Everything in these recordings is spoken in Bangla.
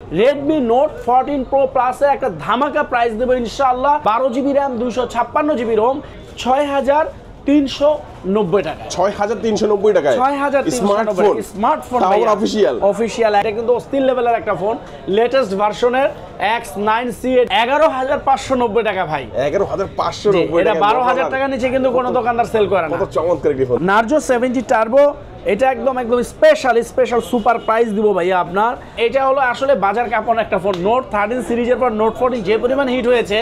Redmi Note 14 Pro Plus এর একটা ধামাকা প্রাইস দেব ইনশাআল্লাহ। 12GB RAM 256GB ROM 6390 টাকা। 6390 টাকায় স্মার্টফোন অফিশিয়াল এটা কিন্তু অস্থির লেভেলের একটা ফোন, লেটেস্ট ভার্সনের X9C 11590 টাকা ভাই। 11590 এটা 12000 টাকা নিচে কিন্তু কোনো দোকানদার সেল করে না। কত চমৎকার একটি ফোন। Narzo 70 Turbo এটা একদম স্পেশাল সুপার প্রাইস দিব ভাইয়া আপনার। এটা হলো আসলে বাজার কাঁপানো একটা ফোন। Note 13 সিরিজের পর Note 14 যে পরিমাণ হিট হয়েছে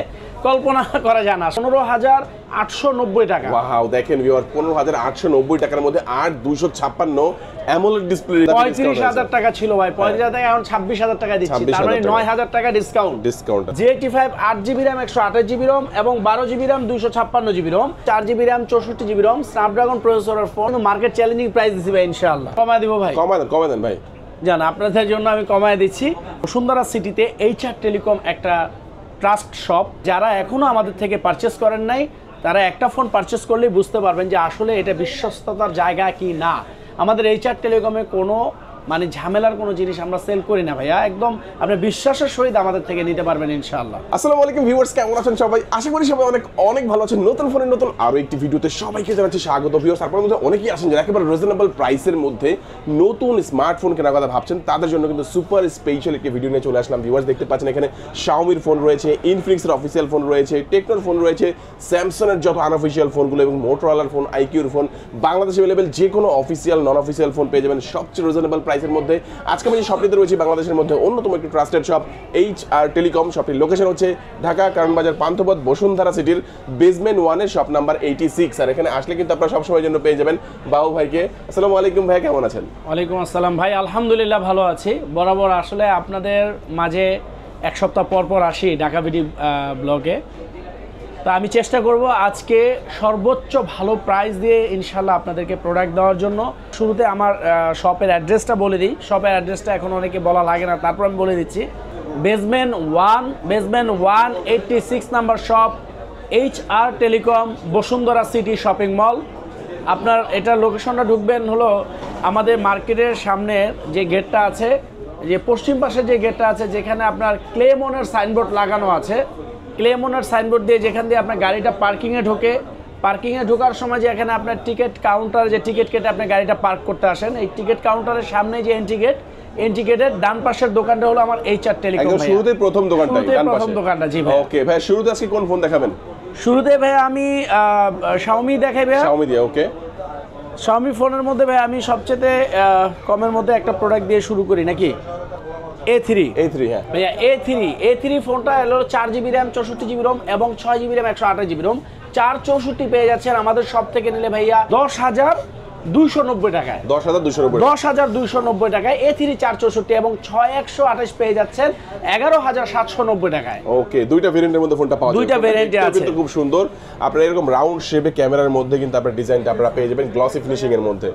কল্পনা করা যায় না। 15890 টাকা। ওয়াও, দেখেন ভিউয়ার 15890 টাকার মধ্যে 8256 অ্যামোলেড ডিসপ্লে 35000 টাকা ছিল ভাই, 35000 টাকা এখন 26000 টাকা দিচ্ছি, তার মানে 9000 টাকা discount. Z85 8GB RAM 128GB ROM এবং 12GB RAM 256GB ROM 4GB RAM 64GB ROM Snapdragon প্রসেসরের ফোন। মার্কেট চ্যালেঞ্জিং প্রাইস দিছি ভাই ইনশাআল্লাহ। কমায় দিব ভাই, কমায় দেন ভাই। জান আপনাদের জন্য আমি কমায় দিচ্ছি। বসুন্ধরা সিটিতে HR টেলিকম একটা ট্রাস্ট শপ। যারা এখনো আমাদের থেকে পারচেস করেন নাই তারা একটা ফোন পারচেস করলেই বুঝতে পারবেন যে আসলে এটা বিশ্বস্ততার জায়গা কি না। আমাদের HR টেলিকমে কোনো ঝামেলার কোনো জিনিস আমরা সেল করি না ভাইয়া, একদম আপনি বিশ্বাসের সহিত আমাদের থেকে নিতে পারবেন ইনশাআল্লাহ। আসসালামু আলাইকুম ভিউয়ার্স, কেমন আছেন সবাই? আশা করি সবাই অনেক ভালো আছেন। নতুন ফোনের নতুন আরো একটি ভিডিওতে সবাইকে জানাচ্ছি স্বাগত। ভিউয়ার্স, আপনাদের মধ্যে অনেকেই আছেন যারা একেবারে রিজনেবল প্রাইসের মধ্যে নতুন স্মার্টফোন কেনার কথা ভাবছেন, তাদের জন্য কিন্তু সুপার স্পেশাল একটি ভিডিও নিয়ে চলে আসলাম। ভিউয়ার্স, দেখতে পাচ্ছেন এখানে Xiaomi ফোন রয়েছে, ইনফিনিক্সের অফিসিয়াল ফোন রয়েছে, টেকনোর ফোন রয়েছে, স্যামসাংয়ের যত আনঅফিসিয়াল ফোনগুলো এবং মোটরোলার ফোন, আইকিউর ফোন, বাংলাদেশে অ্যাভেলেবেল যে কোনো অফিসিয়াল নন অফিসিয়াল ফোন পেয়ে যাবেন সবচেয়ে রিজনেবল প্রাইসের মধ্যে। আজকে আমি যে শপটিতে রয়েছি বাংলাদেশের মধ্যে অন্যতম একটি ট্রাস্টেড শপ HR টেলিকম। শপটির লোকেশন হচ্ছে ঢাকা কারণবাজার পান্থপথ বসুন্ধরা সিটির বেসমেন্ট 1-এর শপ নাম্বার 86। আর এখানে আসলে কিন্তু আপনারা সবসময়ের জন্য পেয়ে যাবেন বাবু ভাইকে। আসসালামু আলাইকুম ভাই, কেমন আছেন? ওয়ালাইকুম আসসালাম ভাই, আলহামদুলিল্লাহ ভালো আছি। বরাবর আসলে আপনাদের মাঝে এক সপ্তাহ পর আসি ঢাকা ভিডি ব্লগে। তো আমি চেষ্টা করব আজকে সর্বোচ্চ ভালো প্রাইস দিয়ে ইনশাল্লাহ আপনাদেরকে প্রোডাক্ট দেওয়ার জন্য। শুরুতে আমার শপের অ্যাড্রেসটা বলে দিই। শপের অ্যাড্রেসটা এখন অনেকে বলা লাগে না, তারপর আমি বলে দিচ্ছি। Basement 186 number shop, HR telecom, Bashundhara city shopping mall. আপনার এটা লোকেশনটা ঢুকবেন হলো আমাদের মার্কেটের সামনে যে গেটটা আছে, যে পশ্চিম পাশে যে গেটটা আছে, যেখানে আপনার ক্লেমনের সাইনবোর্ড লাগানো আছে। ক্লেমনের সাইনবোর্ড দিয়ে যেখান দিয়ে আপনার গাড়িটা পার্কিংয়ে ঢোকে, পার্কিংয়ে ঢোকার সময় যে এখানে আপনার টিকিট কাউন্টার, যে টিকিট কেটে আপনি গাড়িটা পার্ক করতে আসেন, এই টিকিট কাউন্টারের সামনে যে এন্ট্রিগেটের ডান পাশের দোকানটা হলো আমার HR টেলিকম। একদম শুরুতেই প্রথম দোকানটা। জি ভাই। ওকে ভাই, শুরুতে আজকে কোন ফোন দেখাবেন? শুরুতে ভাই আমি Xiaomi দেখাই ভাই। Xiaomi দিয়ে ওকে। Xiaomi ফোনের মধ্যে ভাই আমি সবচেয়ে কমের মধ্যে একটা প্রোডাক্ট দিয়ে শুরু করি নাকি? A3 হ্যাঁ ভাইয়া। A3 ফোনটা হলো 4GB RAM 64GB ROM এবং 6GB RAM 128GB ROM 464 পেয়ে যাচ্ছেন আমাদের সব থেকে নিলে ভাইয়া 10290 টাকায়। 10290 টাকায় A3 464 এবং 6128 পেয়ে যাচ্ছেন 11790 টাকায়। ওকে, দুইটা ভেরিয়েন্টের মধ্যে ফোনটা পাওয়া যায়। দুইটা ভেরিয়েন্টে আছে, কিন্তু খুব সুন্দর। আপনারা এরকম রাউন্ড শেপে ক্যামেরার মধ্যে কিন্তু আপনারা ডিজাইনটা আপনারা পেয়ে যাবেন গ্লসি ফিনিশিং এর মধ্যে।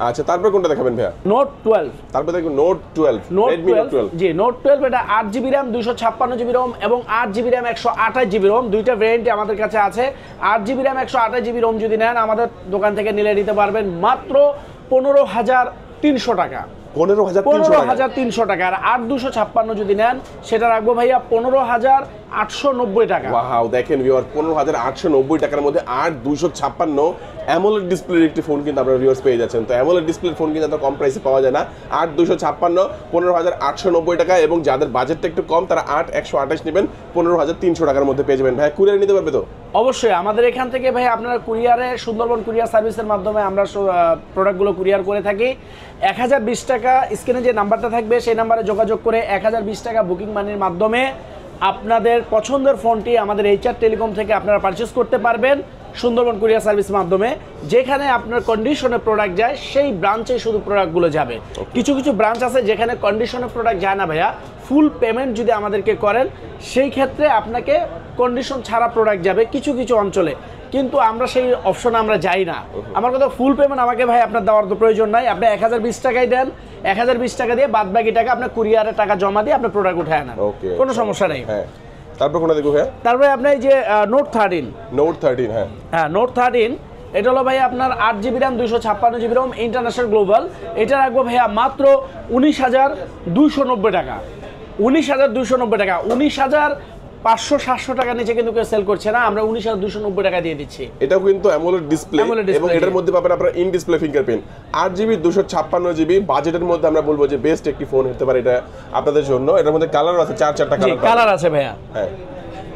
আচ্ছা, তারপর কোনটা দেখাবেন ভাইয়া? Note 12। তারপর দেখুন Note 12। Redmi Note 12। জি, Note 12 এটা 8GB RAM 256GB ROM এবং 8GB RAM 128GB ROM দুইটা ভেরিয়েন্টই আমাদের কাছে আছে। 8GB RAM 128GB ROM যদি নেন আমাদের দোকান থেকে নিলে নিতে পারবেন মাত্র 15300 টাকা। 15300 টাকা। আর 8256 যদি নেন সেটা রাখবো ভাইয়া 15890 টাকা। ওয়াও, দেখেন ভিউয়ার 15890 টাকার মধ্যে 8256 অ্যামোলেড ডিসপ্লের একটি ফোন কিন্তু আপনারা ভিউয়ার্স পেয়ে যাচ্ছেন। তো অ্যামোলেড ডিসপ্লের ফোন কিন্তু এত কম প্রাইসে পাওয়া যায় না। 8256 15890 টাকা, এবং যাদের বাজেটটা একটু কম তারা 8128 নেবেন 15300 টাকার মধ্যে পেয়ে যাবেন। ভাই কুরিয়ার নিতে পারবে তো? অবশ্যই আমাদের এখান থেকে ভাই আপনারা কুরিয়ারে সুন্দরবন কুরিয়ার সার্ভিসের মাধ্যমে আমরা প্রোডাক্টগুলো কুরিয়ার করে থাকি। 1020 টাকা স্ক্রিনে যে নাম্বারটা থাকবে সেই নাম্বারে যোগাযোগ করে 1020 টাকা বুকিং মানির মাধ্যমে আপনাদের পছন্দের ফোনটি আমাদের HR টেলিকম থেকে আপনারা পারচেস করতে পারবেন সুন্দরবন কুরিয়ার সার্ভিসের মাধ্যমে। যেখানে আপনার কন্ডিশনে প্রোডাক্ট যায় সেই ব্রাঞ্চে শুধু প্রোডাক্টগুলো যাবে। কিছু ব্রাঞ্চ আছে যেখানে কন্ডিশনে প্রোডাক্ট যায় না ভাইয়া, ফুল পেমেন্ট যদি আমাদেরকে করেন সেই ক্ষেত্রে আপনাকে কন্ডিশন ছাড়া প্রোডাক্ট যাবে কিছু অঞ্চলে, কিন্তু আমরা সেই অপশনে আমরা যাই না। আমার কথা ফুল পেমেন্ট আমাকে ভাই আপনার দেওয়ার তো প্রয়োজন নাই। আপনি 1020 টাকাই দেন, 1020 টাকা দিয়ে বাদ বাকি টাকা আপনার কুরিয়ারে টাকা জমা দিয়ে আপনার প্রোডাক্ট উঠায় আনেন, কোনো সমস্যা নেই। হ্যাঁ, তারপর কোনটা দেখো ভাই? তারপরে আপনি এই যে Note 13। হ্যাঁ, Note 13 এটা হলো ভাই আপনার 8GB RAM 256GB ROM international global. এটা রাখবো ভাইয়া মাত্র 19290 টাকা। 19,290 টাকা। 19,500-700 টাকার নিচে কিন্তু কেউ সেল করছে না, আমরা 19,290 টাকা দিয়ে দিচ্ছি। এটাও কিন্তু অ্যামোলেড ডিসপ্লে এবং এটার মধ্যে পাবেন আপনারা in display fingerprint. 8GB 256GB বাজেটের মধ্যে আমরা বলবো যে বেস্ট একটি ফোন হতে পারে এটা আপনাদের জন্য। এটার মধ্যে কালার আছে 4-4টা কালার আছে ভাইয়া। হ্যাঁ,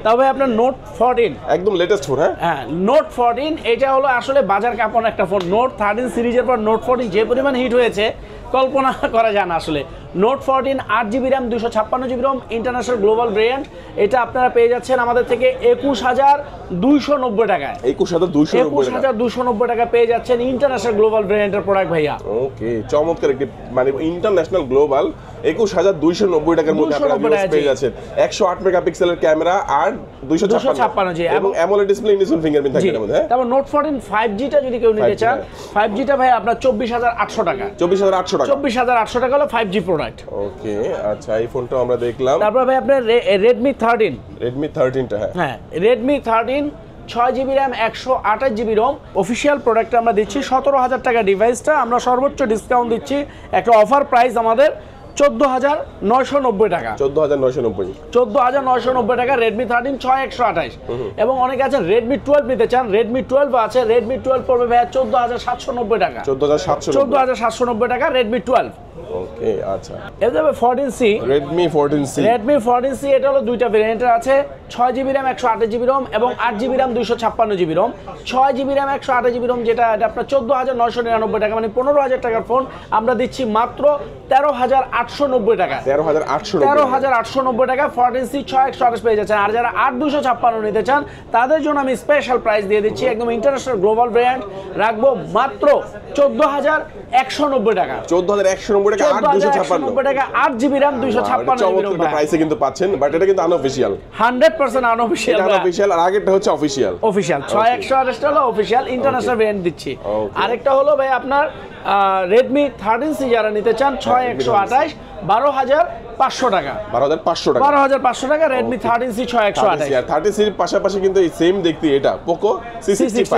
তবে আপনার নোট 14 একদম লেটেস্ট ফোন। হ্যাঁ, নোট 14 এটা হলো আসলে বাজার কাঁপানো একটা ফোন। নোট 13 সিরিজের পর নোট 14 যে পরিমাণ হিট হয়েছে কল্পনা করা যায় না আসলে। Note 14 8GB RAM 256GB ROM international global variant, এটা আপনারা পেয়ে যাচ্ছেন আমাদের থেকে 21,290 টাকায়। 21,290 টাকা পেয়ে যাচ্ছেন ইন্টারন্যাশনাল গ্লোবাল ভেরিয়েন্টের প্রোডাক্ট ভাইয়া। ওকে, চমৎকার একটি মানে ইন্টারন্যাশনাল গ্লোবাল 21,290 টাকার মধ্যে আপনারা পেয়ে যাচ্ছেন। 108 মেগাপিক্সেলের ক্যামেরা আর 256 এবং AMOLED display in display fingerprint থাকবে এর মধ্যে। তারপর নোট 14 5G টা যদি কেউ নিতে চান, 5G টা ভাই আপনার 24,800 টাকা। 24,800 টাকা হলো 5G প্রোডাক্ট। ওকে, আচ্ছা এই ফোনটা আমরা দেখলাম। তারপর ভাই আপনার Redmi 13 টা হ্যাঁ Redmi 13 6GB RAM 128GB ROM official product আমরা দিচ্ছি 17,000 টাকা। ডিভাইসটা আমরা সর্বোচ্চ ডিসকাউন্ট দিচ্ছি, একটা অফার প্রাইস আমাদের 14,990 টাকা। 14,990 টাকা Redmi 13 6128। এবং অনেকে আছে Redmi 12 নিতে চান, Redmi 12 আছে। Redmi 12 পড়বে ভাইয়া 14,790 টাকা। 14,790 টাকা Redmi 12। ওকে, আচ্ছা এরপরে 14C Redmi 14C এটা হলো দুইটা ভেরিয়েন্টের আছে, 6GB র্যাম 128GB রোম এবং 8GB RAM 256GB Rome. 6GB RAM 128GB Rome যেটা এটা আপনার 14,999 টাকা, মানে 15,000 টাকার ফোন আমরা দিচ্ছি মাত্র 13,890 টাকা। 13,890 টাকা 14C 6128 পেয়ে যাচ্ছেন। আর যারা 8,256 নিতে চান তাদের জন্য আমি স্পেশাল প্রাইস দিয়ে দিচ্ছি, একদম ইন্টারন্যাশনাল গ্লোবাল ভেরিয়েন্ট রাখবো মাত্র 14,190 টাকা। 14,190 টাকা 8,256 টাকা 8GB র্যাম 256GB রোম প্রাইসে কিন্তু পাচ্ছেন, বাট এটা কিন্তু আনঅফিশিয়াল। 100% আনঅফিশিয়াল। আনঅফিশিয়াল আর আগেরটা হচ্ছে অফিশিয়াল। 6128 হলো অফিশিয়াল ইন্টারন্যাশনাল ভেরিয়েন্ট দিচ্ছি। আরেকটা হলো ভাই আপনার Redmi 13C যারা নিতে চান 6128 12,500 টাকা। 12,500 টাকা Redmi 13C 6128। আর 30C এর পাশাপাশি কিন্তু এই সেম দেখতে এটা Poco C65,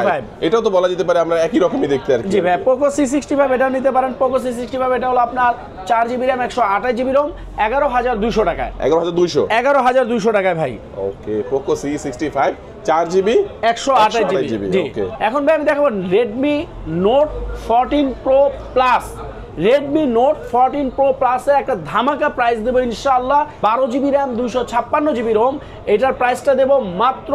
এটাও তো বলা যেতে পারে আমরা একই রকমই দেখতে আর কি। জি ভাই, Poco C65 এটা নিতে পারেন। Poco C65 এটা হলো আপনার 4GB র্যাম 128GB রোম 11,200 টাকায়। 11,200 টাকায় ভাই। ওকে, Poco C65 4GB 128GB। ওকে, এখন ভাই আমি দেখাবো Redmi Note 14 Pro Plus। Redmi Note 14 Pro Plus এর একটা ধামাকা প্রাইস দেব ইনশাআল্লাহ। 12GB র্যাম 256GB রোম, এটার প্রাইসটা দেব মাত্র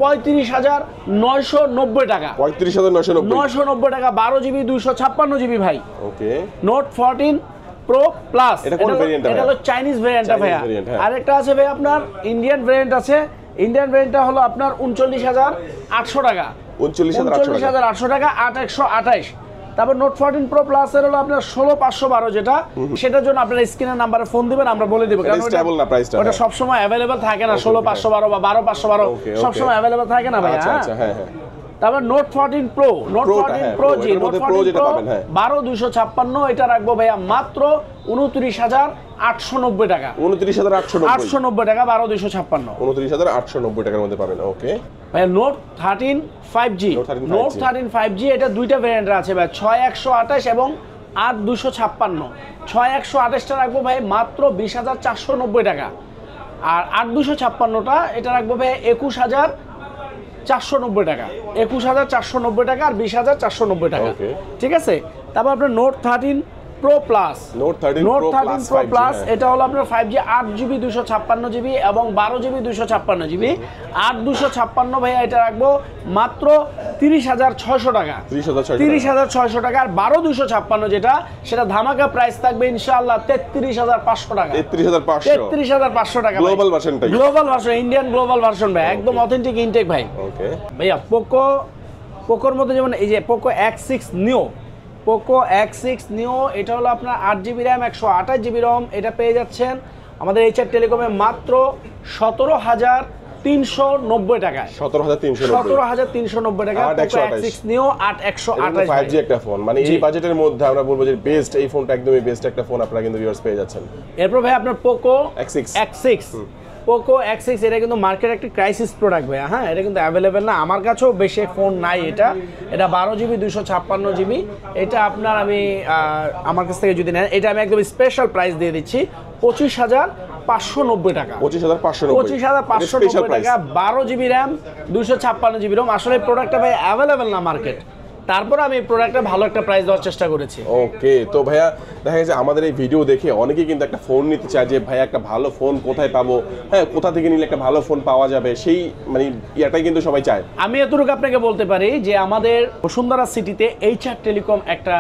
35,990 টাকা। 35,990 টাকা 12GB 256GB ভাই। ওকে, Note 14 Pro Plus এটা কোন ভেরিয়েন্ট? এটা হলো চাইনিজ ভেরিয়েন্টটা ভাইয়া। আরেকটা আছে ভাই আপনার ইন্ডিয়ান ভেরিয়েন্ট আছে। ইন্ডিয়ান ভেরিয়েন্টটা হলো আপনার 39,800 টাকা। 39,800 টাকা 8128। তারপর Note 14 Pro Plus এর হলো আপনার 16,512 যেটা, সেটার জন্য আপনারা স্ক্রিনের নাম্বারে ফোন দিবেন, আমরা বলে দেব, কারণ ওটা সব সময় अवेलेबल থাকে না। 16,512 বা 12,512 সব সময় अवेलेबल থাকে না ভাই। আচ্ছা, হ্যাঁ হ্যাঁ। তারপর Note 14 Pro Note 14 Pro জি Note 14 Pro 12,256 এটা রাখবো ভাইয়া মাত্র 29,890 টাকা। 29,890 টাকা 12,256। 29,890 টাকার মধ্যে পাবেন। ওকে ভাই Note 13 5G Note 13 5G এটা দুইটা ভেরিয়েন্ট আছে ভাই, 6128 এবং 8,256। 6128টা রাখবো ভাই মাত্র 20,490 টাকা। আর 8,256টা এটা রাখবো ভাই 21,490 টাকা। 21,490 টাকা আর 20,490 টাকা। ঠিক আছে, তারপর আপনার Note 13 Pro Plus Note 13 Pro Plus এটা হলো আপনার 5G 8GB 256GB এবং 12GB 256GB। 8,256 ভাইয়া এটা রাখবো মাত্র 30,600 টাকা। 30,600 টাকা। আর 12,256 যেটা সেটা ধামাকা প্রাইস থাকবে ইনশাআল্লাহ 33,500 টাকা। 33,500 টাকা গ্লোবাল ভার্সনটা, global version, Indian global version ভাই, একদম অথেন্টিক ইনটেক ভাই। ওকে ভাইয়া পোকোর মধ্যে যেমন এই যে Poco X6 Neo, Poco X6 Neo এটা হলো আপনার 8GB র্যাম 128GB রোম, এটা পেয়ে যাচ্ছেন আমাদের HR টেলিকমে মাত্র 17,390 টাকায়। 17,390 টাকা Poco X6 Neo 8,128 5G একটা ফোন, মানে এই বাজেটের মধ্যে আমরা বলবো যে বেস্ট, এই ফোনটা একদমই বেস্ট একটা ফোন আপনারা কিন্তু ভিউয়ার্স পেয়ে যাচ্ছেন। এরপর ভাই আপনার Poco X6 Poco X6 এটা কিন্তু মার্কেট একটা ক্রাইসিস প্রোডাক্ট ভাই। হ্যাঁ, এটা কিন্তু অ্যাভেলেবেল না, আমার কাছেও বেশি ফোন নাই। এটা 12GB 256GB। এটা আপনার আমি আমার কাছ থেকে যদি নেন এটা আমি একদম স্পেশাল প্রাইস দিয়ে দিচ্ছি 25,590 টাকা। 25,590 টাকা, 12 জিবি র্যাম, 256 জিবি রোম। আসলে এই প্রোডাক্টটা ভাই অ্যাভেলেবেল না মার্কেট, তারপর আমি এই প্রোডাক্টটা ভালো একটা প্রাইস দেওয়ার চেষ্টা করেছি। ওকে, তো ভাইয়া দেখা গেছে আমাদের এই ভিডিও দেখে অনেকেই কিন্তু একটা ফোন নিতে চায় যে ভাইয়া একটা ভালো ফোন কোথায় পাবো, হ্যাঁ কোথা থেকে নিলে একটা ভালো ফোন পাওয়া যাবে, সেই মানে ইয়াটাই কিন্তু সবাই চায়। আমি এতটুকু আপনাকে বলতে পারি যে আমাদের বসুন্ধরা সিটিতে HR টেলিকম একটা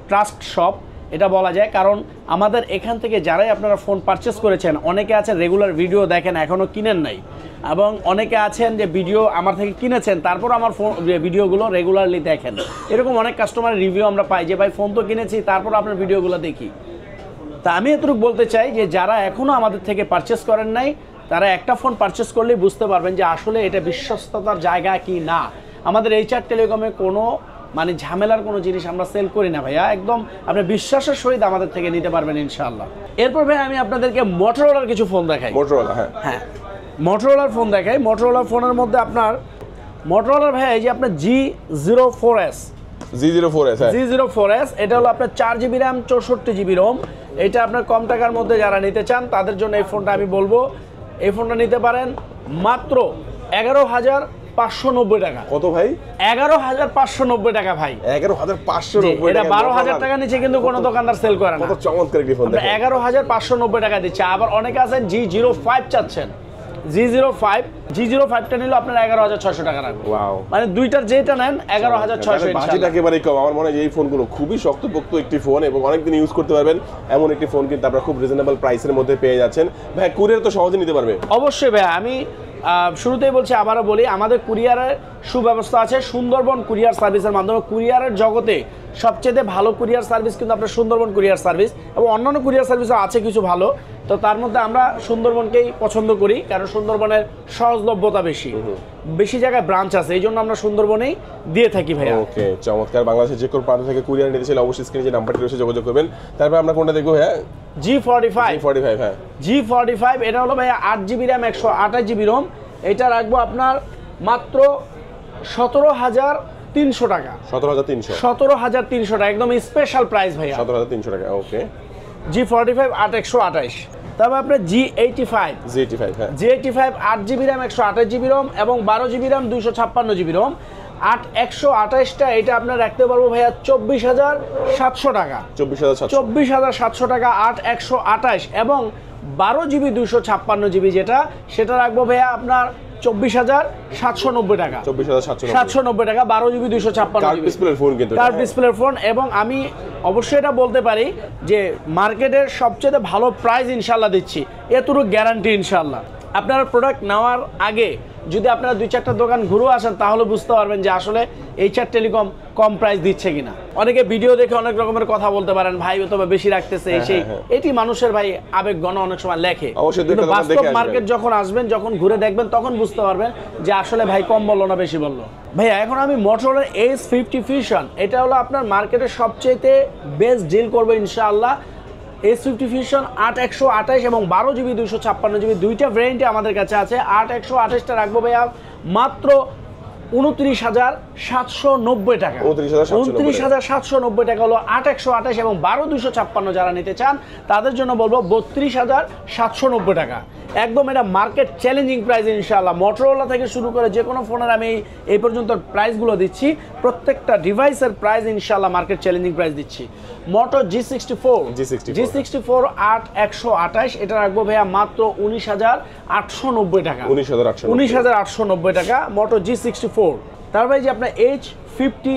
ট্রাস্ট শপ, এটা বলা যায়, কারণ আমাদের এখান থেকে যারাই আপনারা ফোন পারচেস করেছেন, অনেকে আছেন রেগুলার ভিডিও দেখেন এখনও কিনেন নাই, এবং অনেকে আছেন যে ভিডিও আমার থেকে কিনেছেন তারপর আমার ফোন ভিডিওগুলো রেগুলারলি দেখেন। এরকম অনেক কাস্টমারের রিভিউ আমরা পাই যে ভাই ফোন তো কিনেছি তারপর আপনার ভিডিওগুলো দেখি। তা আমি এতটুকু বলতে চাই যে যারা এখনও আমাদের থেকে পারচেস করেন নাই, তারা একটা ফোন পারচেস করলেই বুঝতে পারবেন যে আসলে এটা বিশ্বস্ততার জায়গা কি না। আমাদের HR টেলিকমে কোনো মানে ঝামেলার কোনো জিনিস আমরা সেল করি না ভাইয়া, একদম আপনি বিশ্বাসের সহিত আমাদের থেকে নিতে পারবেন ইনশাআল্লাহ। এরপর ভাই আমি আপনাদেরকে মোটরোলার কিছু ফোন দেখাই। মোটরোলা, হ্যাঁ মোটরোলার ফোন দেখাই। মোটরোলার ফোনের মধ্যে আপনার মোটরোলার ভাই এই যে আপনার G04S, G04S, এটা হলো আপনার 4 জিবি র্যাম, 64 জিবি রোম। এটা আপনার কম টাকার মধ্যে যারা নিতে চান তাদের জন্য এই ফোনটা আমি বলবো এই ফোনটা নিতে পারেন মাত্র 11,590 টাকা। কত ভাই? 11,590 টাকা ভাই। 11,590 এটা 12,000 টাকা নিচে কিন্তু কোনো দোকানদার সেল করে না। কত চমৎকার একটি ফোন, 11,590 টাকা দিচ্ছে। আবার অনেকে আছেন G05 চাচ্ছেন, G05টা নিলে আপনার 11,600 টাকা রাখবে। ওয়াও, মানে দুইটার যেটা নেন 11,600। বাজেট একেবারে কম। আমার মনে হয় এই ফোনগুলো খুবই শক্তপোক্ত একটি ফোন এবং অনেকদিন ইউজ করতে পারবেন এমন একটি ফোন কিন্তু আপনারা খুব রিজনেবল প্রাইসের মধ্যে পেয়ে যাচ্ছেন। ভাই কুরিয়ার তো সহজে নিতে পারবে? অবশ্যই ভাই, আমি শুরুতেই বলছি আবারও বলি, আমাদের কুরিয়ারের সুব্যবস্থা আছে সুন্দরবন কুরিয়ার সার্ভিসের মাধ্যমে। কুরিয়ারের জগতে সবচেয়ে ভালো কুরিয়ার সার্ভিস কিন্তু আপনার সুন্দরবন কুরিয়ার সার্ভিস, এবং অন্যান্য কুরিয়ার সার্ভিসও আছে কিছু ভালো, তো তার মধ্যে আমরা সুন্দরবনকেই পছন্দ করি কারণ সুন্দরবনের সহজলভ্যতা বেশি, বেশি জায়গায় ব্রাঞ্চ আছে, এই জন্য আমরা সুন্দরবনেই দিয়ে থাকি ভাইয়া। ওকে, চমৎকার। বাংলাদেশের যে কোনো প্রান্ত থেকে কুরিয়ার নিতে চাইলে অবশ্যই স্ক্রিনে যে নাম্বারটি রয়েছে যোগাযোগ করবেন। তারপর আমরা কোনটা দেখবো ভাইয়া? G45, হ্যাঁ G45, এটা হলো ভাইয়া 8 জিবি র্যাম, 128 জিবি রোম। এটা রাখবো আপনার মাত্র 17,300 টাকা। 17,300 টাকা, একদম স্পেশাল প্রাইস ভাইয়া, 17,300 টাকা। ওকে, G45 8/128। তারপর আপনার G85, হ্যাঁ G85 8 GB RAM, 128 GB ROM এবং 12 জিবি র্যাম, 256 জিবি রোম। 8/128টা এটা আপনার রাখতে পারবো ভাইয়া 24,700 টাকা। 24,700 টাকা 8/128, এবং 12 জিবি 256 জিবি যেটা, সেটা রাখবো ভাইয়া আপনার 24,790 টাকা। 790 টাকা, 12 জিবি 256 ডিসপ্লের ফোন, কিন্তু কার্ভ ডিসপ্লের ফোন। এবং আমি অবশ্যই এটা বলতে পারি যে মার্কেটের সবচেয়ে ভালো প্রাইস ইনশাল্লাহ দিচ্ছি, এতটুকু গ্যারান্টি ইনশাল্লাহ। আপনারা প্রোডাক্ট নেওয়ার আগে যদি আপনারা 2-4টা দোকান ঘুরে আসেন তাহলে বুঝতে পারবেন যে আসলে HR টেলিকম কম প্রাইস দিচ্ছে কিনা। অনেকে ভিডিও দেখে অনেক রকমের কথা বলতে পারেন, ভাই অথবা বেশি রাখতেছে সেই, এটি মানুষের ভাই আবেগ গণ অনেক সময় লেখে, কিন্তু বাস্তব মার্কেট যখন আসবেন, যখন ঘুরে দেখবেন, তখন বুঝতে পারবেন যে আসলে ভাই কম বললো না বেশি বললো। ভাইয়া এখন আমি মোটরোলার S50 Fusion, এটা হলো আপনার মার্কেটের সবচেয়ে বেস্ট ডিল করবো ইনশাআল্লাহ। S50 Fusion 8/128 এবং 12 জিবি 256 জিবি, দুইটা ভ্যারিয়েন্টে আমাদের কাছে আছে। 8/128টা রাখবো ভাইয়া মাত্র 29,790 টাকা। 29,790 টাকা হলো 8/128 এবং 12/256 যারা নিতে চান তাদের জন্য বলবো 32,790 টাকা। একদম এটা মার্কেট চ্যালেঞ্জিং প্রাইস ইনশাআল্লাহ। মোটরোলা থেকে শুরু করে যে কোনো ফোনের আমি এই পর্যন্ত প্রাইসগুলো দিচ্ছি, প্রত্যেকটা ডিভাইসের প্রাইস ইনশাআল্লাহ মার্কেট চ্যালেঞ্জিং প্রাইস দিচ্ছি। মোটো G64 8/128 এটা রাখবো ভাইয়া মাত্র 19,890 টাকা। 19,890 টাকা মোটো G64। তারপরে যে আপনার H50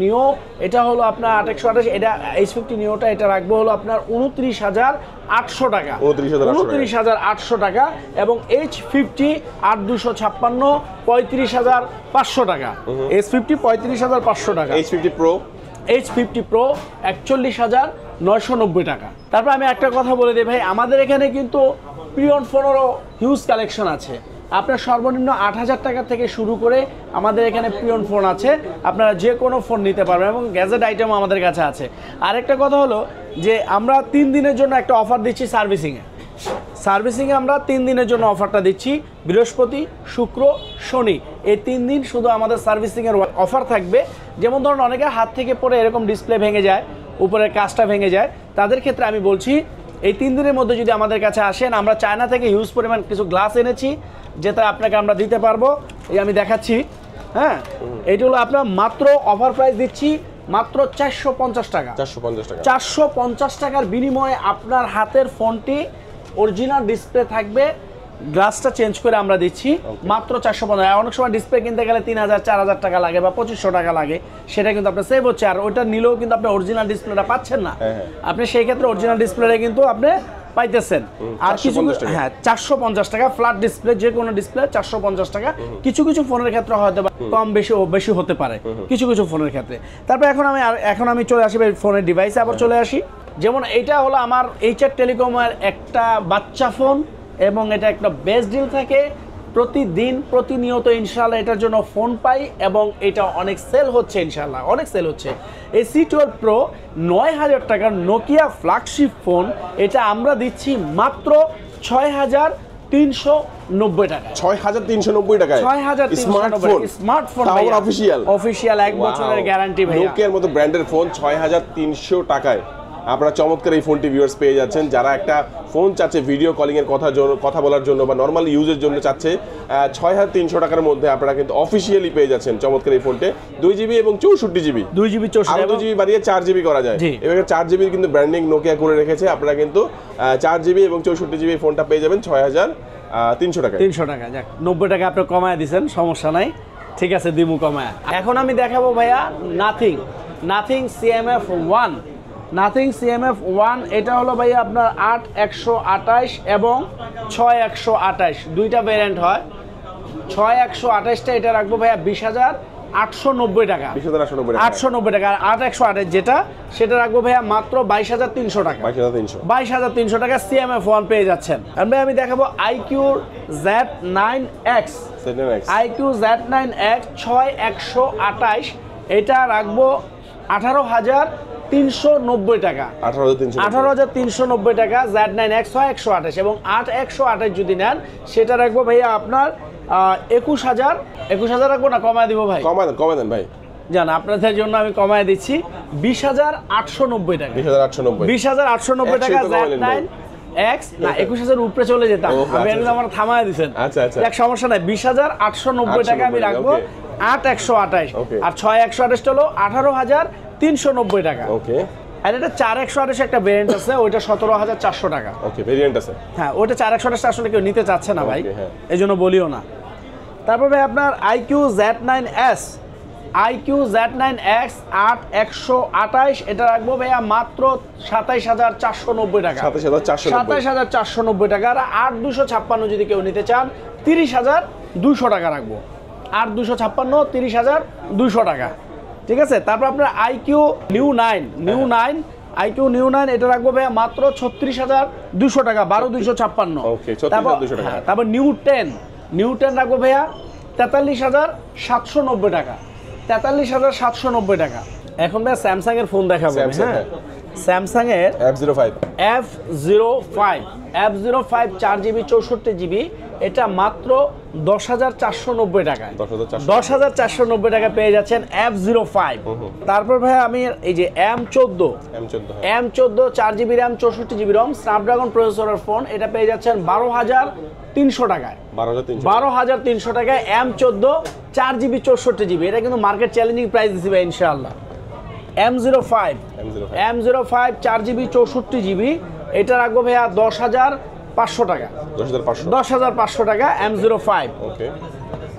Neo, এটা হলো আপনার 8/128, এটা H50 Neoটা এটা রাখবো হলো আপনার 29,800 টাকা। 29,800 টাকা, এবং H50 8/256 35,500 টাকা। S50 35,500 টাকা। H50 Pro 41,990 টাকা। তারপর আমি একটা কথা বলে দিই ভাই, আমাদের এখানে কিন্তু প্রিয়ন ফোনেরও হিউজ কালেকশন আছে। আপনার সর্বনিম্ন 8,000 টাকা থেকে শুরু করে আমাদের এখানে প্রিয়ন ফোন আছে, আপনারা যে কোনো ফোন নিতে পারবেন, এবং গ্যাজেট আইটেমও আমাদের কাছে আছে। আরেকটা কথা হলো যে আমরা 3 দিনের জন্য একটা অফার দিচ্ছি সার্ভিসিংয়ে আমরা 3 দিনের জন্য অফারটা দিচ্ছি। বৃহস্পতি, শুক্র, শনি, এই 3 দিন শুধু আমাদের সার্ভিসিংয়ের অফার থাকবে। যেমন ধরুন অনেকের হাত থেকে পড়ে এরকম ডিসপ্লে ভেঙে যায়, উপরের কাজটা ভেঙে যায়, তাদের ক্ষেত্রে আমি বলছি এই 3 দিনের মধ্যে যদি আমাদের কাছে আসেন, আমরা চায়না থেকে হিউজ পরিমাণ কিছু গ্লাস এনেছি, যেটা আপনাকে আমরা দিতে পারবো। এই আমি দেখাচ্ছি, হ্যাঁ, এইটা হলো আপনার মাত্র অফার প্রাইস দিচ্ছি মাত্র 450 টাকা। 450 টাকার বিনিময়ে আপনার হাতের ফোনটি অরিজিনাল ডিসপ্লে থাকবে, গ্লাসটা চেঞ্জ করে আমরা দিচ্ছি মাত্র 450। অনেক সময় ডিসপ্লে কিনতে গেলে 3000 4000 টাকা লাগে বা 2500 টাকা লাগে, সেটা কিন্তু আপনার সেভ হচ্ছে। আর ওইটা নিলেও কিন্তু আপনি অরিজিনাল ডিসপ্লেটা পাচ্ছেন না, আপনি সেই ক্ষেত্রে অরিজিনাল ডিসপ্লেটা কিন্তু আপনি পাইতেছেন। আর কিছু, হ্যাঁ, 450 টাকা ফ্ল্যাট ডিসপ্লে, যে কোনো ডিসপ্লে 450 টাকা। কিছু কিছু ফোনের ক্ষেত্রে হয়তো কম বেশি হতে পারে কিছু কিছু ফোনের ক্ষেত্রে। তারপর এখন আমি চলে আসি ফোনের ডিভাইসে, আবার চলে আসি। যেমন এইটা হলো আমার এইচআর টেলিকমের একটা বাচ্চা ফোন, এবং এটা একটা বেস্ট ডিল থাকে প্রতিনিয়ত ইনশাআল্লাহ এটার জন্য ফোন পাই, এবং এটা অনেক সেল হচ্ছে, ইনশাআল্লাহ অনেক সেল হচ্ছে। এই C12 Pro 9000 টাকার নোকিয়া ফ্ল্যাগশিপ ফোন, এটা আমরা দিচ্ছি মাত্র 6390 টাকা। 6390 টাকায় স্মার্টফোন অফিশিয়াল 1 বছরের গ্যারান্টি ভাই। নোকিয়ার মতো ব্র্যান্ডের ফোন 6300 টাকায় আপনারা চমৎকার এই ফোনটি ভিউয়ার্স পেয়ে যাচ্ছেন। যারা একটা ফোন চাচ্ছে ভিডিও কলিং এর কথা বলার জন্য বা নর্মাল ইউজের জন্য চাচ্ছে, 6300 টাকার মধ্যে আপনারা কিন্তু অফিশিয়ালি পেয়ে যাচ্ছেন চমৎকার এই ফোনটি। 2GB এবং 64GB, 2GB 2GB বাড়িয়ে 4GB করা যায়। এবারে 4GB কিন্তু ব্র্যান্ডিং নোকিয়া করে রেখেছে, আপনারা কিন্তু 4GB এবং 64GB ফোনটা পেয়ে যাবেন 6300 টাকায়। 300 টাকা, যাক 90 টাকা আপনি কমায় দিয়েছেন, সমস্যা নাই, ঠিক আছে, দিমু কমায়। এখন আমি দেখাবো ভাইয়া নাথিং CMF1। নাথিং CMF1 এটা হলো ভাইয়া আপনার 8128 এবং 6128, দুইটা ভ্যারিয়েন্ট হয়। 6128টা এটা রাখবো ভাইয়া 20890 টাকা। 890 টাকা। আর 8128 যেটা, সেটা রাখবো ভাইয়া মাত্র 22300 টাকা। 22300 টাকা CMF1 পেয়ে যাচ্ছেন। আমি দেখাবো IQ Z9X। IQ Z9X 6128, এটা রাখবো 18390 টাকা। 18390 টাকা Z9X 6128, এবং 8128 যদি নেন সেটা রাখবো ভাইয়া আপনার 21000 রাখবো না, কমায় দিব ভাই? কমায় দেন ভাই, জান আপনাদের জন্য আমি কমায় দিচ্ছি 20890 টাকা। 20890 টাকা Z9X, না 21000 উপরে চলে যেতাম, আমি আমার থামায় দিচ্ছেন। আচ্ছা, এক সমস্যা নাই, 20890 টাকা আমি রাখবো 8128। আর 6128 হলো 18390 টাকা। ওকে। আর এটা 4128 একটা ভেরিয়েন্ট আছে, ওইটা 17400 টাকা। ওকে, ভেরিয়েন্ট আছে, হ্যাঁ, ওইটা 4128 আসলে কেউ নিতে চাচ্ছে না ভাই, এইজন্য বলিও না। তারপর ভাই আপনার IQ Z9S 8128, এটা রাখবো ভাইয়া মাত্র 27490 টাকা। 27490 টাকা। আর 8256 যদি কেউ নিতে চান 30200 টাকা রাখবো। 8256 30200 টাকা, ঠিক আছে। তারপর আপনার IQ New 9 এটা রাখবো ভাইয়া মাত্র 36200 টাকা, 12256। তারপর নিউ 10 রাখবো ভাইয়া 43790 টাকা। 43790 টাকা। এখন ভাইয়া স্যামসাং এর ফোন দেখাবো, হ্যাঁ, স্যামসাং এর F05 4GB 64GB, এটা মাত্র 10490 টাকায়। 10490 টাকা পেয়ে যাচ্ছেন F05। তারপর ভাই আমি এই যে M14 4GB RAM 64GB ROM Snapdragon প্রসেসরের ফোন, এটা পেয়ে যাচ্ছেন 12300 টাকায়। 12300 টাকায় M14 4GB 64GB, এটা কিন্তু মার্কেট চ্যালেঞ্জিং প্রাইস দিবে ইনশাআল্লাহ। M05 4GB 64GB, এটা রাখবো ভাইয়া 10500 টাকা। 10500 টাকা M05। ওকে।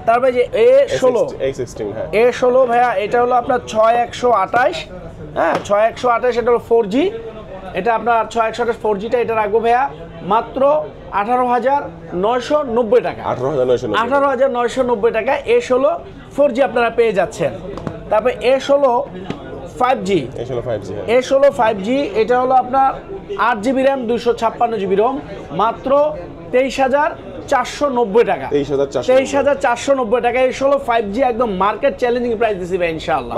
তারপরে যে A16 ভাইয়া, এটা হলো আপনার 6128, হ্যাঁ, 6128, এটা হলো 4G, এটা আপনার 6128 4Gটা, এটা রাখবো ভাইয়া মাত্র 18990 টাকা। 18990 টাকা A16 4G আপনারা পেয়ে যাচ্ছেন। তারপরে A16 5G, এটা হলো আপনার 8GB RAM 256GB ROM, মাত্র 23490 টাকা। 23490 টাকা A16 5G, একদম মার্কেট চ্যালেঞ্জিং প্রাইস দিছি ভাই ইনশাআল্লাহ।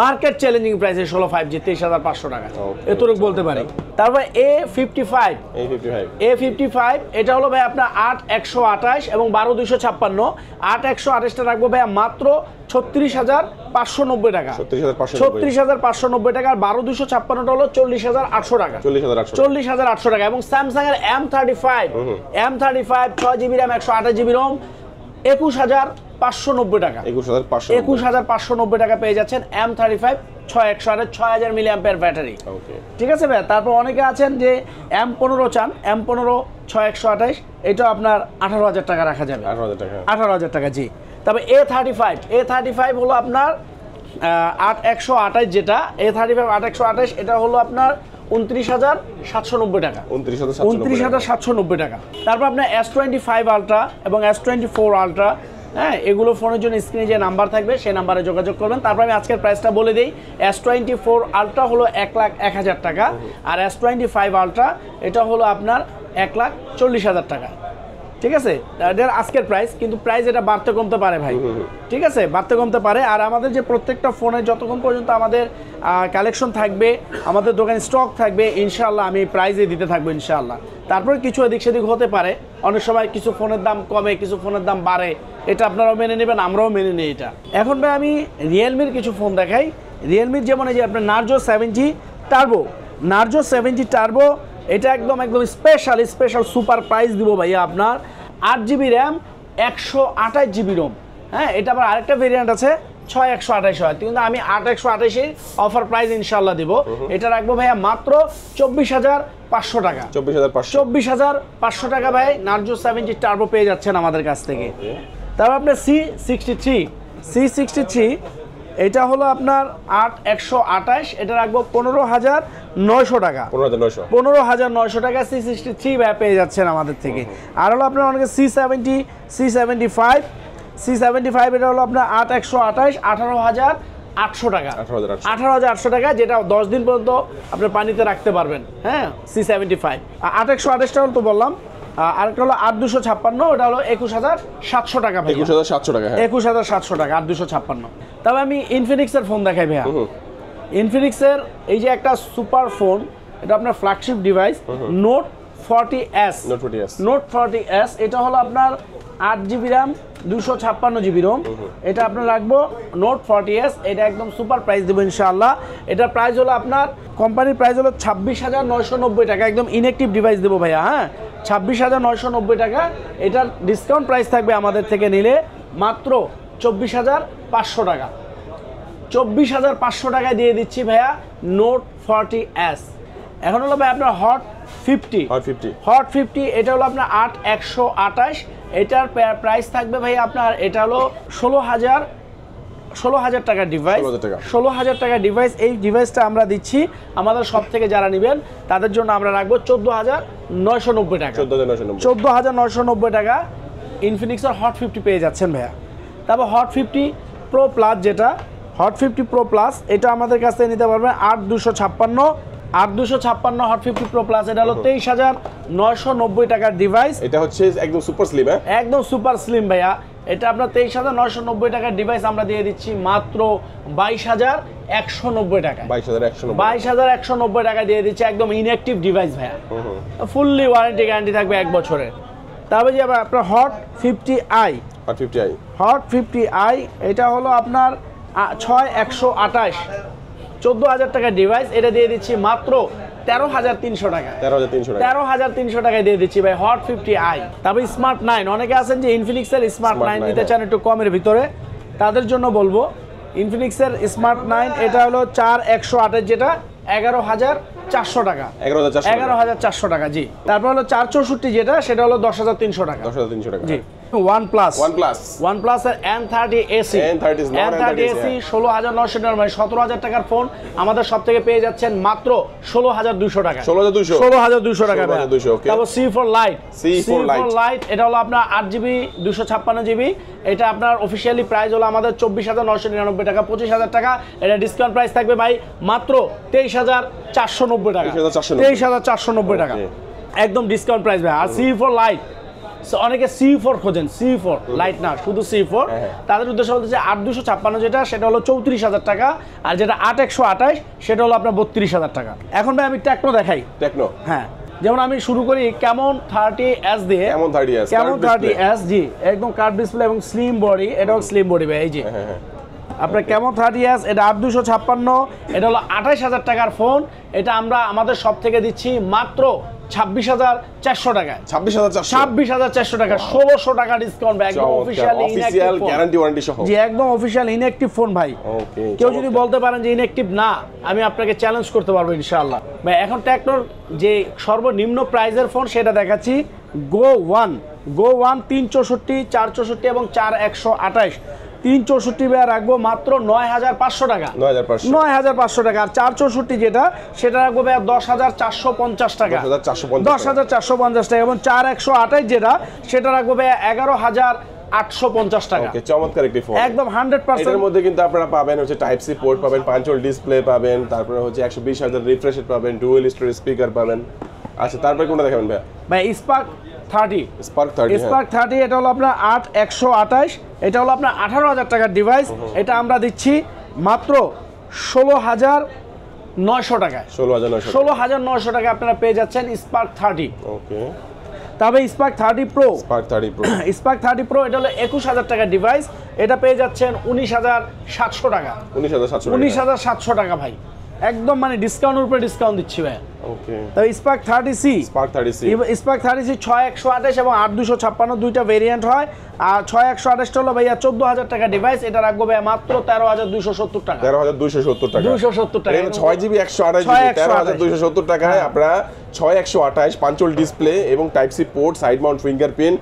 Market challenging price A16 5G 23500 টাকা, এতটুকু বলতে পারি। তারপর A55, এটা হলো ভাই আপনার 8128 এবং 12256। 8128টা রাখবো ভাই মাত্র 36,590 টাকা, 36,590 টাকা। আর 12,256টা হলো 40,800 টাকা, 40,800 টাকা। এবং স্যামসাং এর M35 6GB RAM 128GB ROM 21,590 টাকা, 21,590 টাকা পেয়ে যাচ্ছেন। M35 6,128 6000 mAh battery. ঠিক আছে ভাই। তারপর অনেকে আছেন যে M15 চান, M15 6,128, এটা আপনার 18,000 টাকা রাখা যাবে, 18,000 টাকা জি। তবে A35 হলো আপনার 8,128, যেটা A35 8,128, এটা হলো আপনার 29,790 টাকা, 29,790 টাকা। তারপর আপনার S25 আলট্রা এবং S24 আলট্রা, হ্যাঁ, এগুলো ফোনের জন্য স্ক্রিনে যে নাম্বার থাকবে সেই নাম্বারে যোগাযোগ করবেন। তারপর আমি আজকের প্রাইসটা বলে দিই। S24 আলট্রা হলো 1,01,000 টাকা, আর S25 আলট্রা এটা হলো আপনার 1,40,000 টাকা। ঠিক আছে, এটার আজকের প্রাইস, কিন্তু প্রাইস এটা বাড়তে কমতে পারে ভাই। ঠিক আছে, বাড়তে কমতে পারে। আর আমাদের যে প্রত্যেকটা ফোনে যতক্ষণ পর্যন্ত আমাদের কালেকশন থাকবে, আমাদের দোকানে স্টক থাকবে, ইনশাআল্লাহ আমি প্রাইজে দিতে থাকবো ইনশাআল্লাহ। তারপরে কিছু এদিক সেদিক হতে পারে, অনেক সময় কিছু ফোনের দাম কমে, কিছু ফোনের দাম বাড়ে, এটা আপনারাও মেনে নেবেন, আমরাও মেনে নিই এটা। এখন ভাই আমি রিয়েলমির কিছু ফোন দেখাই। রিয়েলমির যেমন এই যে আপনার নার্জো 70 টার্বো, এটা একদম স্পেশাল সুপার প্রাইস দিব ভাইয়া আপনার। 8GB RAM 128GB ROM, হ্যাঁ, এটা আবার আরেকটা ভেরিয়েন্ট আছে 6,128 হয়, কিন্তু আমি 8,128 অফার প্রাইস ইনশাআল্লাহ দিব। এটা রাখবো ভাইয়া মাত্র 24,500 টাকা, 24,500 টাকা ভাই। নার্জো 70 টার্বো পেয়ে যাচ্ছেন আমাদের কাছ থেকে। তারপর আপনার C63, এটা হলো আপনার 8,128, এটা রাখবো 15,900 টাকা, 15,900 টাকা। C63 ভাই পেয়ে যাচ্ছেন আমাদের থেকে। আর হলো আপনার অনেকে C75, এটা হলো আপনার 8,128, 18,800 টাকা, 18,800 টাকা, যেটা 10 দিন পর্যন্ত আপনার পানিতে রাখতে পারবেন। হ্যাঁ, C75 8,128টা তো বললাম। আরেকটা হলো 8,256, ওটা হলো 21,700 টাকা ভাই, 21,700 টাকা, 21,700 টাকা 8,256। তবে আমি ইনফিনিক্সের ফোন দেখাই ভাইয়া। ইনফিনিক্সের এই যে একটা সুপার ফোন, এটা আপনার ফ্ল্যাগশিপ ডিভাইস নোট 40S, এটা হলো আপনার 8GB RAM 256GB ROM, এটা আপনার রাখবো নোট 40S। এটা একদম সুপার প্রাইস দেবো ইনশাআল্লাহ। এটার প্রাইস হলো আপনার কোম্পানির প্রাইস হলো 26,990 টাকা, একদম ইনঅ্যাক্টিভ ডিভাইস দেবো ভাইয়া। হ্যাঁ, 26,990 টাকা। এটার ডিসকাউন্ট প্রাইস থাকবে আমাদের থেকে নিলে মাত্র 24,500 টাকা, 24,500 টাকায় দিয়ে দিচ্ছি ভাইয়া নোট 40S। এখন হলো ভাই আপনার হট 50, এটা হলো আপনার 8,128, এটার প্রাইস থাকবে ভাই আপনার, এটা হলো 16,000 টাকার ডিভাইস, 16,000 টাকার ডিভাইস। এই ডিভাইসটা আমরা দিচ্ছি আমাদের সব থেকে যারা নেবেন তাদের জন্য আমরা রাখবো 14,990 টাকা, 14,990 টাকা। ইনফিনিক্সের হট 50 পেয়ে যাচ্ছেন ভাইয়া। তারপর হট 50 প্রো প্লাস, যেটা হট 50 প্রো প্লাস, এটা আমাদের কাছ থেকে নিতে পারবেন 8,256 হট 50 প্রো প্লাস, এটা হলো 23,990 টাকার ডিভাইস। এটা হচ্ছে একদম সুপার স্লিম, একদম সুপার স্লিম ভাইয়া। এটা আপনার 23,990 টাকার ডিভাইস আমরা দিয়ে দিচ্ছি মাত্র 22,190 টাকা, 22,190 টাকা দিয়ে দিচ্ছি, একদম ইনঅ্যাক্টিভ ডিভাইস ভাইয়া। ফুললি ওয়ারেন্টি গ্যারান্টি থাকবে 1 বছরের। তারপরে যে আপনার হট 50i, এটা হলো আপনার 6,128, 14,000 টাকার ডিভাইস, এটা দিয়ে দিচ্ছি মাত্র 13,300 টাকা, 13,300 টাকায় দিয়ে দিচ্ছি ভাই হট 50i। তারপর স্মার্ট 9, অনেকে আছেন যে ইনফিনিক্সের স্মার্ট 9 নিতে চান একটু কমের ভিতরে, তাদের জন্য বলবো ইনফিনিক্সের স্মার্ট 9, এটা হলো 4,128, যেটা 11,400 টাকা, 11,400 টাকা জি। তারপর হলো 4,64, যেটা সেটা হলো 10,300 টাকা, 10,300 টাকা জি। OnePlus এর N30 AC 16,900 মানে 17,000 টাকার ফোন আমাদের সব থেকে পেয়ে যাচ্ছেন মাত্র 16,200 টাকা, 16,200 টাকা। তারপর C4 Lite, এটা হলো আপনার 8GB 256GB, এটা আপনার অফিসিয়ালি প্রাইস হলো আমাদের 24,999 টাকা, 25,000 টাকা। এটা ডিসকাউন্ট প্রাইস থাকবে ভাই মাত্র 23,490 টাকা, 23,490 টাকা, একদম ডিসকাউন্ট প্রাইস ভাই। আর C4 Lite, অনেকে C4 খোঁজেন, C4 লাইট না, শুধু C4, তাদের উদ্দেশ্যে বলতেছে 8,256, যেটা সেটা হলো 34,000 টাকা, আর যেটা 8,128 সেটা হলো আপনার 32,000 টাকা। এখন ভাই আমি টেকনো দেখাই। হ্যাঁ, যেমন আমি শুরু করি Camon 30S দিয়ে, Camon 30S জি, একদম কার্ভ ডিসপ্লে এবং স্লিম বডি, এটাও স্লিম বডি ভাই। এই যে আপনার কেমন 30s, এটা 8256, এটা হলো 28000 টাকার ফোন। এটা আমরা আমাদের সব থেকে দিচ্ছি মাত্র 26400 টাকায়। 26400 টাকা, 1600 টাকা ডিসকাউন্ট ভাই, একদম অফিশিয়াল গ্যারান্টি ওয়ারেন্টি সহ। জি একদম অফিশিয়াল ইনঅ্যাকটিভ ফোন ভাই। ওকে, কেউ যদি বলতে পারেন যে ইনঅ্যাকটিভ না, আমি আপনাকে চ্যালেঞ্জ করতে পারবো ইনশাআল্লাহ ভাই। এখন টেকনোর যে সর্বনিম্ন প্রাইজের ফোন সেটা দেখাচ্ছি, গো ওয়ান 364, 464 এবং 4128। 364 ভাইয়া রাখবো মাত্র 9500 টাকা, 9500 টাকা। আর 464 যেটা সেটা রাখবো ভাইয়া 10450 টাকা, 10450 টাকা। এবং 4128 যেটা সেটা রাখবো ভাইয়া 11850 টাকা। ওকে, চমৎকার একটি ফোন, একদম 100%। এর মধ্যে কিন্তু আপনারা পাবেন হচ্ছে টাইপ সি পোর্ট পাবেন, পাঞ্চল ডিসপ্লে পাবেন, তারপরে হচ্ছে 120,000 রিফ্রেশ রেট পাবেন, ডুয়াল স্টোরেজ স্পিকার পাবেন। আচ্ছা, তারপরে কোনটা দেখাবেন ভাই? ভাই স্পার্ক 30, স্পার্ক 30 এটা হলো আপনার 8128, এটা হলো আপনার 18000 টাকার ডিভাইস। এটা আমরা দিচ্ছি মাত্র 16900 টাকায়। 16900 টাকা আপনারা পেয়ে যাচ্ছেন স্পার্ক 30। ওকে, তবে স্পার্ক 30 প্রো, স্পার্ক 30 প্রো এটা হলো 21000 টাকার ডিভাইস। এটা পেয়ে যাচ্ছেন 19700 টাকা, 19700 টাকা ভাই। একদম মানে ডিসকাউন্টের উপরে ডিসকাউন্ট দিচ্ছি ভাই। ওকে, তবে স্পার্ক 30C, স্পার্ক 30C 6128 এবং 8256 দুইটা ভেরিয়েন্ট হয়। আর 6128 হলো ভাইয়া 14000 টাকা ডিভাইস। এটা রাখবো ভাইয়া মাত্র 13270 টাকা, 13270 টাকা, 270 টাকা। 6GB 128GB 13270 টাকায় আপনারা 6128 পাঞ্চল ডিসপ্লে এবং type C port, side mount fingerprint,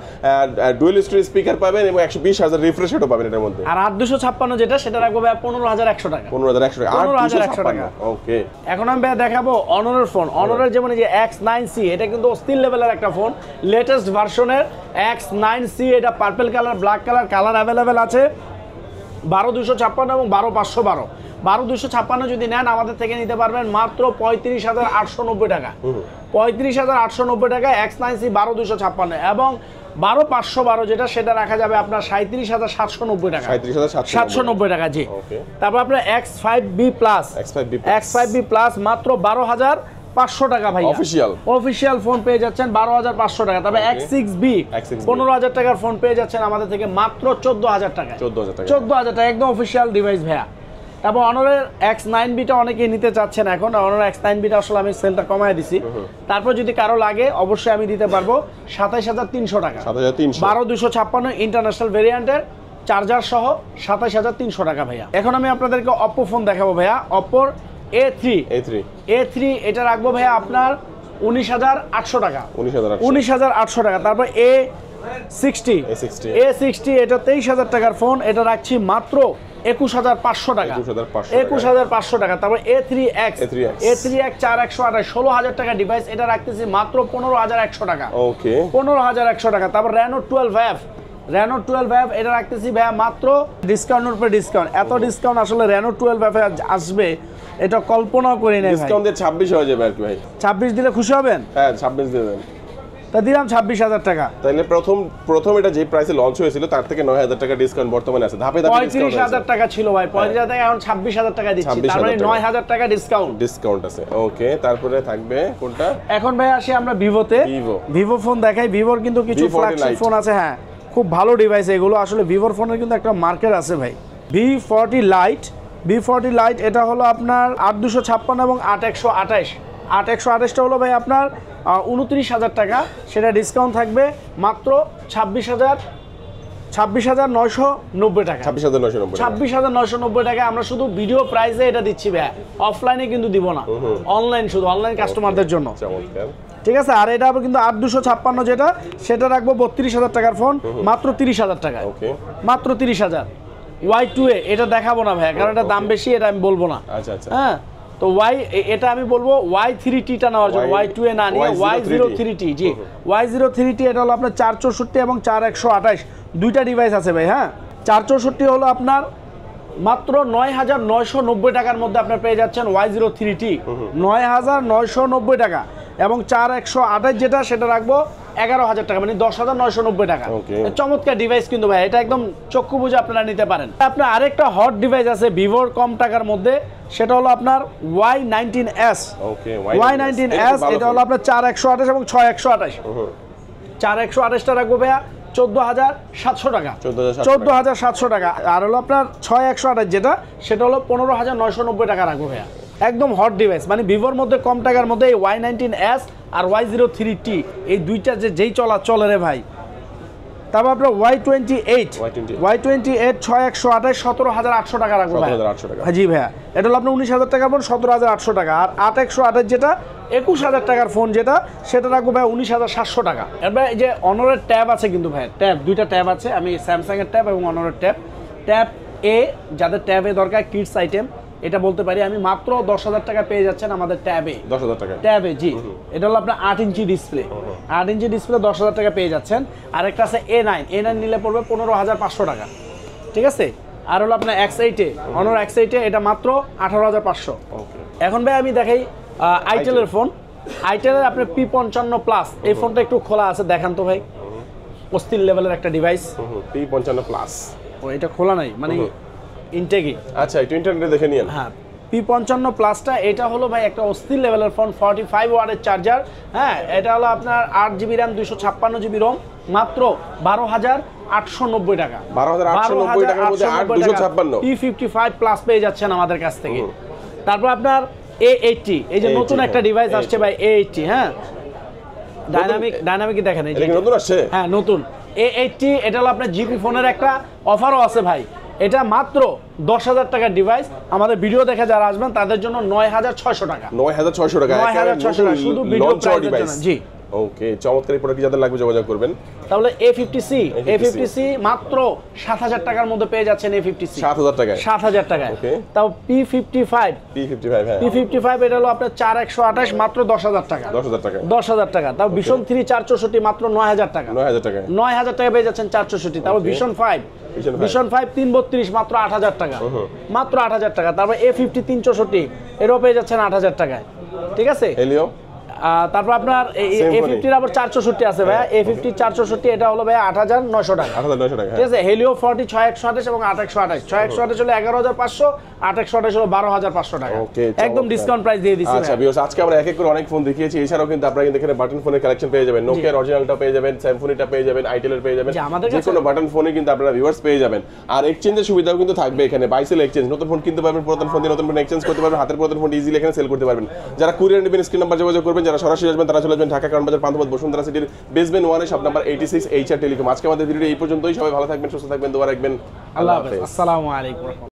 dual storage speaker পাবেন এবং 120000 রিফ্রেশ রেটও পাবেন এর মধ্যে। আর 8256 যেটা সেটা রাখবো ভাইয়া 15100 টাকা, 15100 টাকা। ওকে, এখন আমি ভাইয়া দেখাবো অনরের ফোন। অনরের যেমন যে X9C, এটা কিন্তু অস্থির লেভেলের একটা ফোন, লেটেস্ট ভার্সনের X9C। এটা purple colour, black colour available আছে। 12256 এবং 12512। 12256 যদি নেন আমাদের থেকে নিতে পারবেন মাত্র 35890 টাকা, 35890 টাকা X9C 12256। এবং 12512 যেটা সেটা রাখা যাবে আপনার 37790 টাকা, 790 টাকা। জি, তারপর আপনার X5B প্লাস মাত্র 12500 টাকা ভাই। অফিশিয়াল ফোন পেয়ে যাচ্ছেন 12500 টাকা। তবে X6B 15000 টাকার ফোন পেয়ে যাচ্ছেন আমাদের থেকে মাত্র 14000 টাকা, 14000 টাকা, একদম অফিশিয়াল ডিভাইস ভাইয়া। তারপর অনরের X9Bটা অনেকেই নিতে চাচ্ছেন এখন। অনরের X9Bটা আসলে আমি সেলটা কমায় দিছি। তারপর যদি কারো লাগে অবশ্যই আমি দিতে পারবো 27300 টাকা, 12256 ইন্টারন্যাশনাল ভেরিয়েন্টের চার্জার সহ 27300 টাকা ভাইয়া। এখন আমি আপনাদেরকে Oppo ফোন দেখাবো ভাইয়া। Oppo A3 এটা রাখবো ভাইয়া আপনার 19800 টাকা, 19800 টাকা। তারপর A60 এটা 23000 টাকার ফোন। এটা রাখছি মাত্র 21500 টাকা, 21500 টাকা। তারপর A3X 4128 16000 টাকা ডিভাইস। এটা রাখতেছি মাত্র 15100 টাকা, 15100 টাকা। তারপর Reno 12F এটা রাখতেছি ভাইয়া মাত্র ডিসকাউন্টের উপরে ডিসকাউন্ট। এত ডিসকাউন্ট আসলে Reno 12F আসবে এটা কল্পনাও করি নাই ভাই। ডিসকাউন্ট দিয়ে 26 হয়ে যাবে আর কি ভাই। 26 দিলে খুশি হবেন? হ্যাঁ, 26 দিয়ে দেন। তা দিলাম 26000 টাকা। তাহলে প্রথম এটা যে প্রাইসে লঞ্চ হয়েছিল তার থেকে 9000 টাকা ডিসকাউন্ট বর্তমানে আছে। ধাপে ধাপে ডিসকাউন্ট 35000 টাকা ছিল ভাই, 35000 টাকা এখন 26000 টাকা দিচ্ছি। তার মানে 9000 টাকা ডিসকাউন্ট আছে। ওকে, তারপরে থাকবে কোনটা? এখন ভাই আসি আমরা ভিভোতে। ভিভো ফোন দেখাই। ভিভোর কিন্তু কিছু ফ্ল্যাগশিপ ফোন আছে। হ্যাঁ, খুব ভালো ডিভাইস এগুলো। আসলে ভিভোর ফোনের কিন্তু একটা মার্কেট আছে ভাই। V40 লাইট এটা হলো আপনার 8256 এবং 8128টা হলো ভাই আপনার 29000 টাকা। সেটা ডিসকাউন্ট থাকবে মাত্র 26990 টাকা, 26990 টাকা। আমরা শুধু ভিডিও প্রাইসে এটা দিচ্ছি ভাই, অফলাইনে কিন্তু দিব না, অনলাইন কাস্টমারদের জন্য। ঠিক আছে। আর এটা কিন্তু 8256 যেটা সেটা রাখবো 32000 টাকার ফোন, মাত্র 30000 টাকা, মাত্র 30000। Y2A এটা দেখাবো না ভাই, কারণ এটা দাম বেশি, এটা আমি বলবো না। হ্যাঁ, তো এটা আমি বলবো Y3T-টা নেওয়ার জন্য, Y2A না নিয়ে Y03T। জি, Y03T এটা হলো আপনার 464 এবং 4128 দুইটা ডিভাইস আছে ভাই। হ্যাঁ, 464 হলো আপনার মাত্র 9990 টাকার মধ্যে আপনার পেয়ে যাচ্ছেন Y03T, 9990 টাকা। এবং 4128 যেটা সেটা রাখবো 11000 টাকা, মানে 10990 টাকা। চমৎকার ডিভাইস কিন্তু ভাই, এটা একদম চক্ষু বুঝে আপনারা নিতে পারেন। আপনার আরেকটা হট ডিভাইস আছে ভিভোর কম টাকার মধ্যে, সেটা হলো আপনার Y19s। এটা হলো আপনার 4128 এবং 6128। 4128টা রাখবো ভাইয়া 14,700 টাকা, 14,700 14,700 টাকা। আর হলো আপনার 6128 যেটা, সেটা হলো 15,990 টাকা রাখবো ভাইয়া। একদম হট ডিভাইস, মানে ভিভোর মধ্যে কম টাকার মধ্যে এই Y19s আর Y03T এই দুইটা যেই চলে রে ভাই। তারপর আপনার Y28 6128 17,800 টাকা রাখবো ভাই। 17,800 টাকা। জি ভাইয়া, এটা হলো আপনার 19,000 টাকার ফোন, 17,800 টাকা। আর 8128 যেটা 21,000 টাকার ফোন যেটা, সেটা রাখবো ভাই 19,700 টাকা। এবার এই যে অনরের ট্যাব আছে কিন্তু ভাই, ট্যাব দুইটা ট্যাব আছে, আমি স্যামসাং এর ট্যাব এবং অনরের ট্যাব। ট্যাব এ যাদের ট্যাবে দরকার কিডস আইটেম, এটা বলতে পারি আমি, মাত্র 10,000 টাকা পেয়ে যাচ্ছেন আমাদের ট্যাবে। 10,000 টাকা ট্যাবে, জি। এটা হলো আপনার 8 ইঞ্চি ডিসপ্লে, 8 ইঞ্চি ডিসপ্লে 10,000 টাকা পেয়ে যাচ্ছেন। আর একটা আছে A9 নিলে পড়বে 15,500 টাকা, ঠিক আছে। আর হলো আপনার X8 অনর X8 এটা মাত্র 18,500। এখন ভাই আমি দেখাই আইটেলের ফোন। আইটেলের আপনার P55 প্লাস, এই ফোনটা একটু খোলা আছে, দেখান তো ভাই। অস্থির লেভেলের একটা ডিভাইস। P55 প্লাস, ও এটা খোলা নাই, মানে ইনটেকই। আচ্ছা একটু ইন্টারনেটে দেখে নিন। হ্যাঁ, P55 প্লাসটা এটা হলো ভাই একটা অস্থির লেভেলের ফোন, 45 ওয়াটের চার্জার। হ্যাঁ, এটা হলো আপনার 8GB র্যাম 256GB রোম, মাত্র 12,890 টাকা। 12,890 টাকার মধ্যে 8,256 P55 প্লাস পেয়ে যাচ্ছেন আমাদের কাছ থেকে। তারপর আপনার A80, এই যে নতুন একটা ডিভাইস আসছে ভাই, A80। হ্যাঁ, ডাইনামিক দেখেন, এই যে নতুন আসছে। হ্যাঁ নতুন A80, এটা হলো আপনার জিপি ফোনের একটা অফারও আছে ভাই। এটা মাত্র 10,000 টাকার ডিভাইস। আমাদের ভিডিও দেখে যারা আসবেন তাদের জন্য 9,600 টাকা। 9,600 টাকা, 9,600 টাকা শুধু ভিডিও প্রাইসের জন্য। জি, ওকে, চমৎকার। এই প্রোডাক্ট যাদের লাগবে যোগাযোগ করবেন। তাহলে A50C মাত্র 7,000 টাকার মধ্যে পেয়ে যাচ্ছেন। A50C 7,000 টাকায়, 7,000 টাকায়। তাও P55 হ্যাঁ, P55 এটা হলো আপনার 4128, মাত্র 10,000 টাকা। 10,000 টাকা, 10,000 টাকা। তাও Vision 3 464 মাত্র 9,000 টাকা। 9,000 টাকায়, 9,000 টাকা পেয়ে যাচ্ছেন 464। তারপর Vision 5 332 মাত্র 8,000 টাকা, মাত্র 8,000 টাকা। তারপর A50 364 এটাও পেয়ে যাচ্ছেন 8,000 টাকায়, ঠিক আছে। হেলিও, তারপর আপনার A50 আবার 464 আছে ভাই। A50 464 এটা হলো ভাই 8,900 টাকা, 8,900 টাকা। ঠিক আছে। হেলিও 40 6128 এবং 8128, 6128 হলো 11,500, 8128 হলো 12,500 টাকা। একদম ডিসকাউন্ট প্রাইস দিয়ে দিচ্ছি। আচ্ছা ভিউয়ার্স, আজকে আমরা এক এক করে অনেক ফোন দেখিয়েছি। এছাড়াও কিন্তু আপনারা কিন্তু এখানে বাটন ফোনের কালেকশন পেয়ে যাবেন, নোকিয়ার অরিজিনালটা পেয়ে যাবেন, স্যামসুংটা পেয়ে যাবেন, আইটেলের পেয়ে যাবেন, যে কোনো বাটন ফোনে কিন্তু আপনারা ভিউয়ার্স পেয়ে যাবেন। আর এক্সচেঞ্জের সুবিধাও কিন্তু থাকবে এখানে, বাই সেল এক্সচেঞ্জ। নতুন ফোন কিনতে পারবেন, পুরাতন ফোন দিয়ে নতুন ফোন এক্সচেঞ্জ করতে পারবেন, হাতের পুরাতন ফোন ইজিলি এখানে সেল করতে পারবেন। যারা কুরিয়ার নেবেন স্ক্রিন নাম্বার যোগাযোগ করবেন, যারা সরাসরি আসবেন তারা চলে আসবেন ঢাকা কারণ বাজার পান্থপথ বসুন্ধরা সিটির বেসমেন্ট 1 এ শপ নাম্বার 86 HR টেলিকম। আজকে আমাদের ভিডিও এই পর্যন্তই। সবাই ভালো থাকবেন, সুস্থ থাকবেন, দোয়া রাখবেন। আল্লাহ হাফেজ, আসসালামু আলাইকুম।